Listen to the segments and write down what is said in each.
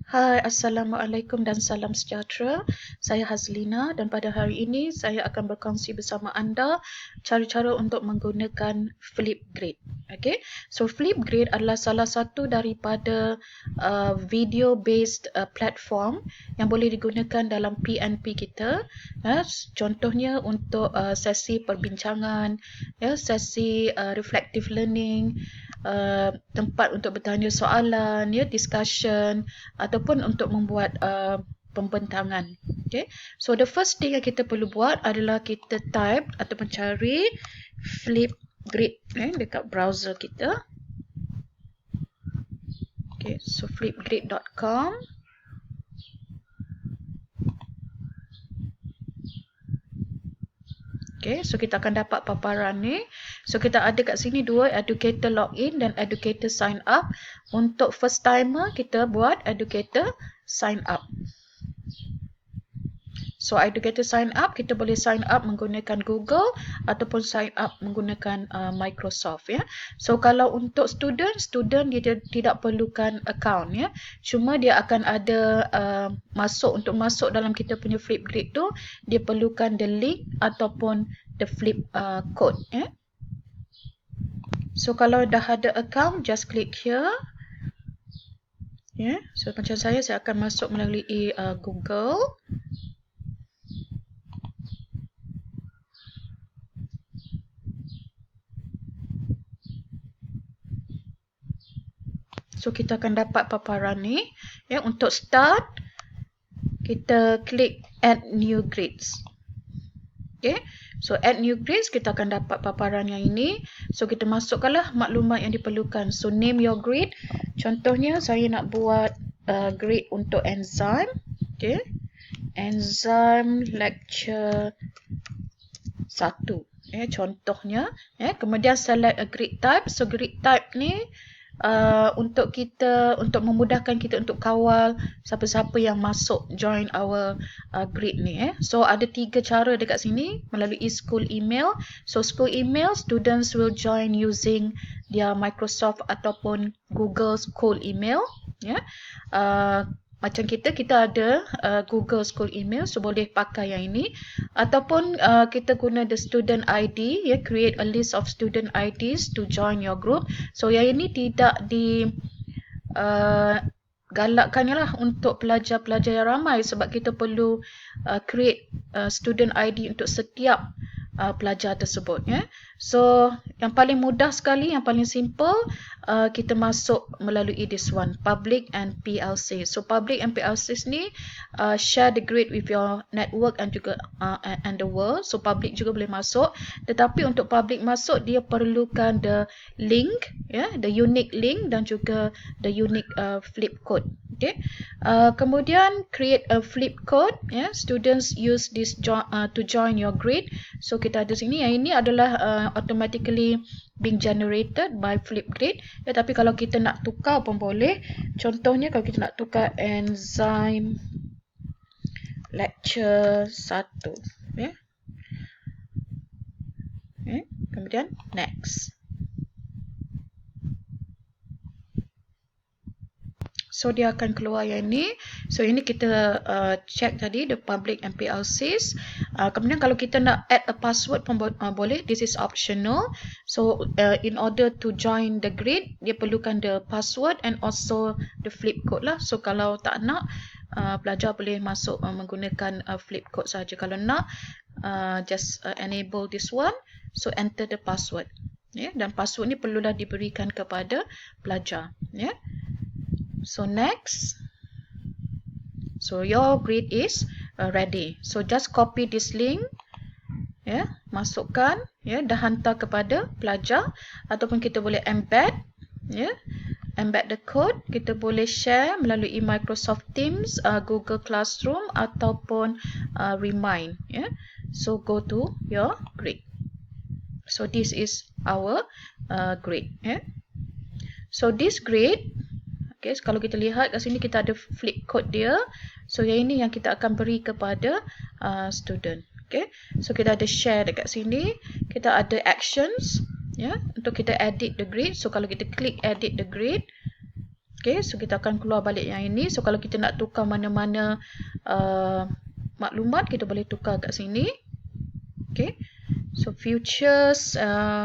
Hai, Assalamualaikum dan salam sejahtera. Saya Hazlina dan pada hari ini saya akan berkongsi bersama anda cara-cara untuk menggunakan Flipgrid. Okay, so Flipgrid adalah salah satu daripada video-based platform yang boleh digunakan dalam PNP kita. Contohnya untuk sesi perbincangan, sesi reflective learning, tempat untuk bertanya soalan, discussion, ataupun untuk membuat pembentangan. Okay. So the first thing yang kita perlu buat adalah kita type ataupun cari Flipgrid dekat browser kita. Okay, so flipgrid.com. Okay, so kita akan dapat paparan ni. So kita ada kat sini dua, educator login dan educator sign up. Untuk first timer kita buat educator sign up. So educator sign up, kita boleh sign up menggunakan Google ataupun sign up menggunakan Microsoft ya. So kalau untuk student dia tidak perlukan account ya. Cuma dia akan ada untuk masuk dalam kita punya Flipgrid tu, dia perlukan the link ataupun the flip code ya. So kalau dah ada account, just click here. Ya, so macam saya akan masuk melalui Google. So kita akan dapat paparan ni. Ya, untuk start kita klik add new grades. Okay. So add new grades, kita akan dapat paparan yang ini. So kita masukkanlah maklumat yang diperlukan. So name your grade. Contohnya saya nak buat grade untuk enzyme. Okay. Enzyme lecture 1. Contohnya. Kemudian select a grade type. So grade type ni untuk memudahkan kita untuk kawal siapa-siapa yang masuk join our grid ni. So ada 3 cara dekat sini melalui school email. So school email, students will join using their Microsoft ataupun Google school email. Macam kita ada Google School Email, so boleh pakai yang ini. Ataupun kita guna the student ID, create a list of student IDs to join your group. So yang ini tidak galakkannya lah untuk pelajar-pelajar yang ramai sebab kita perlu create student ID untuk setiap pelajar tersebut. So yang paling mudah sekali, yang paling simple, kita masuk melalui this one, public and PLC. So public and PLC ni share the grid with your network and juga and the world. So public juga boleh masuk, tetapi untuk public masuk dia perlukan the link, the unique link dan juga the unique flip code. Okay. Kemudian create a flip code. Students use this to join your grid. So kita ada sini, yang ini adalah automatically being generated by Flipgrid. Tapi kalau kita nak tukar pun boleh. Contohnya kalau kita nak tukar enzyme lecture 1. Kemudian next. So dia akan keluar yang ni. So ini kita check tadi the public and PLCs. Kemudian kalau kita nak add a password pun boleh. This is optional. So in order to join the grid, dia perlukan the password and also the flip code lah. So kalau tak nak, pelajar boleh masuk menggunakan flip code saja. Kalau nak, just enable this one. So enter the password. Dan password ni perlulah diberikan kepada pelajar. So next. So your grid is ready. So just copy this link. Masukkan, dah hantar kepada pelajar, ataupun kita boleh embed, embed the code. Kita boleh share melalui Microsoft Teams, Google Classroom ataupun Remind. So go to your grid. So this is our grid. So this grid, okay, so kalau kita lihat kat sini kita ada flip code dia. So yang ini yang kita akan beri kepada student. Okay, so kita ada share dekat sini. Kita ada actions, untuk kita edit the grid. So kalau kita klik edit the grid, Okay, so kita akan keluar balik yang ini. So kalau kita nak tukar mana-mana maklumat, kita boleh tukar kat sini. Okay, so futures,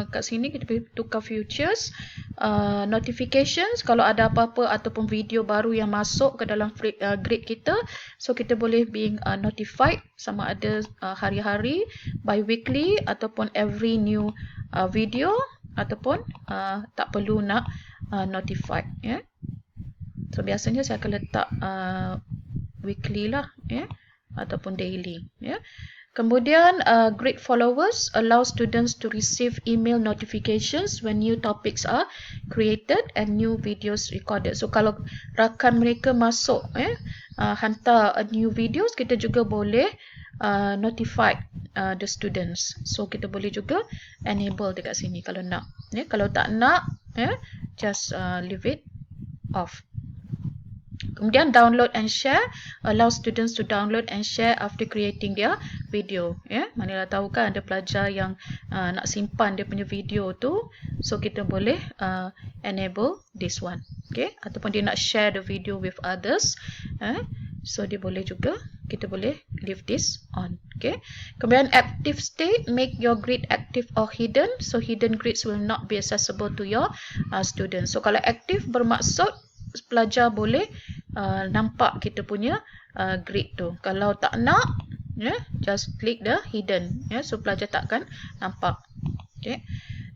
kat sini kita boleh tukar futures. Notifications, kalau ada apa-apa ataupun video baru yang masuk ke dalam grid kita, so kita boleh being notified sama ada hari-hari, bi-weekly ataupun every new video, ataupun tak perlu nak notified, ya. So biasanya saya akan letak weekly lah, ya, ataupun daily, ya. Kemudian grid followers allow students to receive email notifications when new topics are created and new videos recorded. So kalau rakan mereka masuk, hantar new videos, kita juga boleh notify the students. So kita boleh juga enable dekat sini kalau nak. Kalau tak nak, just leave it off. Kemudian download and share allow students to download and share after creating their video. Manalah tahu kan ada pelajar yang nak simpan dia punya video tu, so kita boleh enable this one. Okay, ataupun dia nak share the video with others, so dia boleh juga, kita boleh leave this on. Okay, kemudian active state, make your grid active or hidden. So hidden grids will not be accessible to your students. So kalau active bermaksud pelajar boleh nampak kita punya grid tu. Kalau tak nak, just click the hidden, so pelajar tak akan nampak. Okay.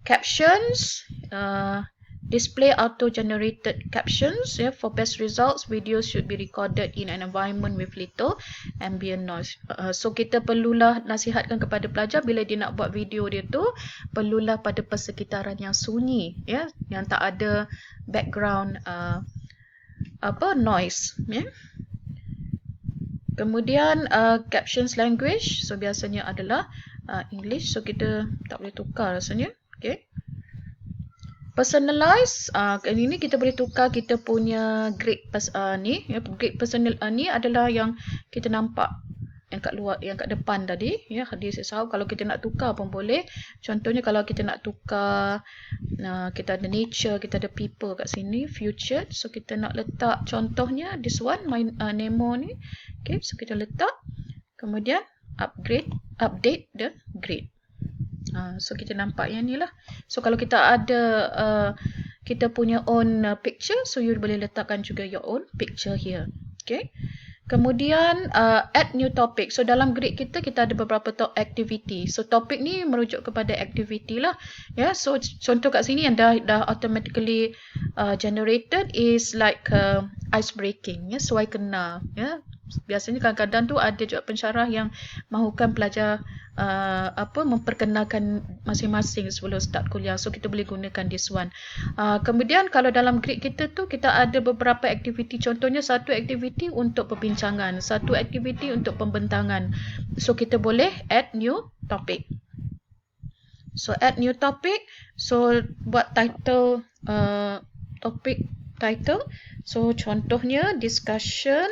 Captions, display auto-generated captions. For best results, videos should be recorded in an environment with little ambient noise. So kita perlulah nasihatkan kepada pelajar bila dia nak buat video dia tu, perlulah pada persekitaran yang sunyi, yang tak ada background noise. Kemudian captions language, so biasanya adalah English, so kita tak boleh tukar rasanya. Okay. Personalize, ini kita boleh tukar kita punya grid ni, grid personal ni adalah yang kita nampak yang kat luar, yang kat depan tadi, hadis sahab. Kalau kita nak tukar pun boleh. Contohnya kalau kita nak tukar, kita ada nature, kita ada people kat sini, future, so kita nak letak contohnya this one, my Nemo ni. Okay, so kita letak, kemudian update the grid. So kita nampak yang ni lah. So kalau kita ada kita punya own picture, so you boleh letakkan juga your own picture here. Okay. Kemudian add new topic. So dalam grid kita ada beberapa activity. So topik ni merujuk kepada activity lah. So contoh kat sini yang dah automatically generated is like ice breaking. Suai kenal. Biasanya kadang-kadang tu ada juga pensyarah yang mahukan pelajar memperkenalkan masing-masing sebelum start kuliah. So kita boleh gunakan this one. Kemudian kalau dalam grid kita tu kita ada beberapa aktiviti. Contohnya satu aktiviti untuk perbincangan, satu aktiviti untuk pembentangan. So kita boleh add new topic. So add new topic. So buat title topic title. So contohnya discussion.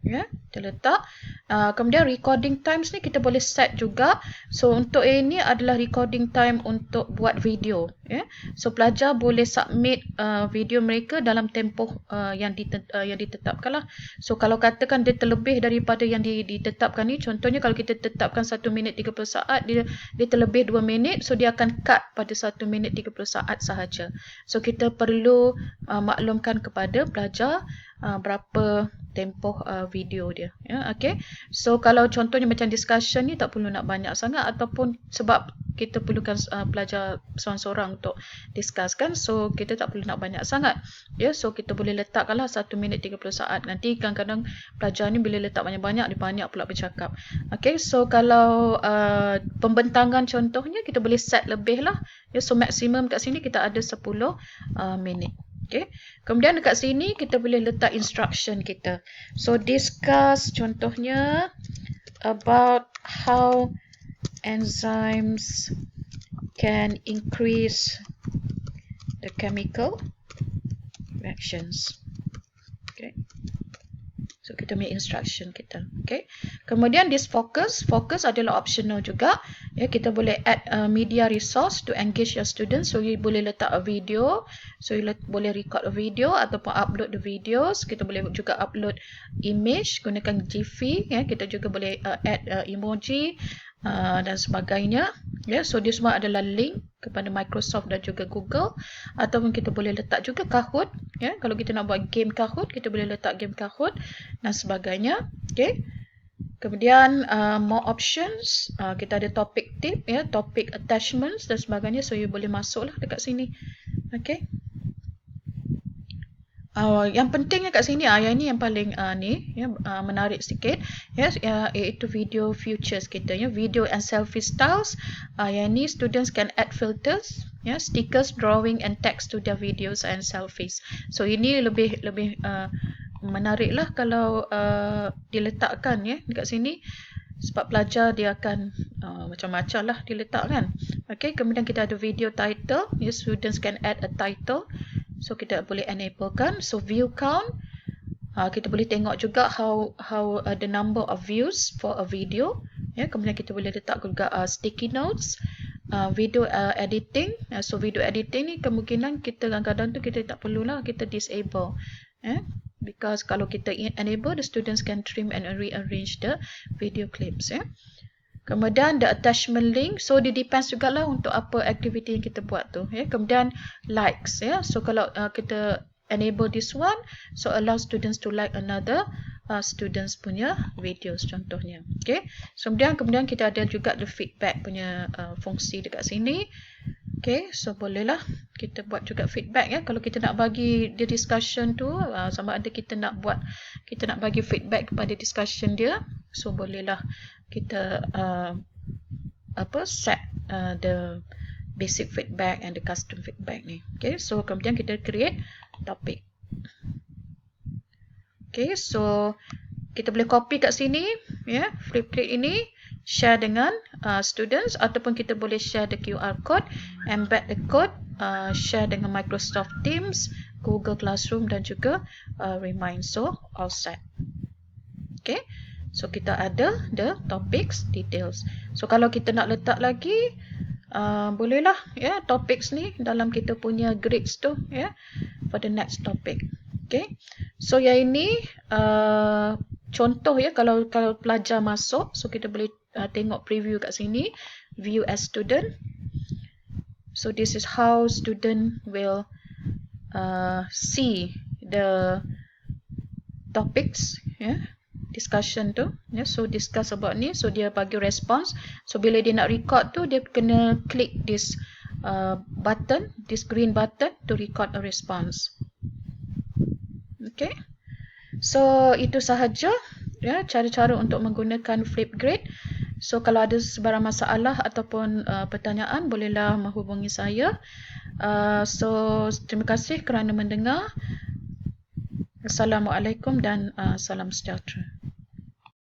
Kita letak. Kemudian recording times ni kita boleh set juga. So untuk ini adalah recording time untuk buat video. So pelajar boleh submit video mereka dalam tempoh yang ditetapkan lah. So kalau katakan dia terlebih daripada yang ditetapkan ni, contohnya kalau kita tetapkan 1 minit 30 saat, dia terlebih 2 minit, so dia akan cut pada 1 minit 30 saat sahaja. So kita perlu maklumkan kepada pelajar berapa tempoh video dia. Okay. So kalau contohnya macam discussion ni tak perlu nak banyak sangat, ataupun sebab kita perlukan pelajar seorang-seorang untuk discuss kan, so kita tak perlu nak banyak sangat. So kita boleh letakkanlah 1 minit 30 saat. Nanti kadang-kadang pelajar ni bila letak banyak-banyak, dia banyak pula bercakap. Okay, so kalau pembentangan contohnya kita boleh set lebih lah. So maksimum kat sini kita ada 10 minit. Okay. Kemudian dekat sini kita boleh letak instruction kita. So discuss contohnya about how enzymes can increase the chemical reactions. Okay. So kita punya instruction kita. Okay. Kemudian this focus adalah optional juga. Ya, kita boleh add media resource to engage your students. So you boleh letak a video, so you boleh record a video ataupun upload the videos. Kita boleh juga upload image gunakan Giphy. Ya, kita juga boleh add emoji dan sebagainya. Ya, so dia semua adalah link kepada Microsoft dan juga Google, ataupun kita boleh letak juga Kahoot. Ya, kalau kita nak buat game Kahoot, kita boleh letak game Kahoot dan sebagainya. Okay. Kemudian more options, kita ada topic tip, ya, topic attachments dan sebagainya. So you boleh masuklah dekat sini. Okay. Yang pentingnya kat sini, yang ini yang paling menarik sikit, iaitu video features kita, ya, video and selfie styles. Yang ini students can add filters, ya, stickers, drawing and text to their videos and selfies. So ini lebih menarik lah kalau diletakkan, ya, dekat sini, sebab pelajar dia akan macam-macam lah diletakkan. Okay, kemudian kita ada video title, ya, students can add a title. So kita boleh enablekan. So view count, kita boleh tengok juga how the number of views for a video. Ya, kemudian kita boleh letak juga sticky notes, video editing. So video editing ni kemungkinan kita kadang-kadang tu kita tak perlulah kita disable. Because kalau kita enable, the students can trim and rearrange the video clips. Ya. Kemudian the attachment link, so dia depends jugalah untuk apa aktiviti yang kita buat tu. Ya. Kemudian likes, ya. So kalau kita enable this one, so allow students to like another students punya videos contohnya. Okay. So kemudian kita ada juga the feedback punya fungsi dekat sini. Okay, so bolehlah kita buat juga feedback, ya. Kalau kita nak bagi the discussion tu, sama ada kita nak bagi feedback kepada discussion dia, so bolehlah kita set the basic feedback and the custom feedback ni. Okay, so kemudian kita create topic. Okay, so kita boleh copy kat sini, ya, Flipgrid ini, share dengan students, ataupun kita boleh share the QR code, embed the code, share dengan Microsoft Teams, Google Classroom dan juga Remind. So all set. Okay, so kita ada the topics details. So kalau kita nak letak lagi, bolehlah, ya, topics ni dalam kita punya grades tu, ya, for the next topic. Okay, so yang ini contoh, ya, kalau pelajar masuk, so kita boleh tengok preview kat sini, view as student. So this is how student will see the topics, ya, discussion tu, ya. So discuss about ni, so dia bagi response. So bila dia nak record tu, dia kena klik this button, this green button to record a response. Okay, so itu sahaja, ya, cara-cara untuk menggunakan Flipgrid. So kalau ada sebarang masalah ataupun pertanyaan, bolehlah menghubungi saya. So terima kasih kerana mendengar. Assalamualaikum dan salam sejahtera.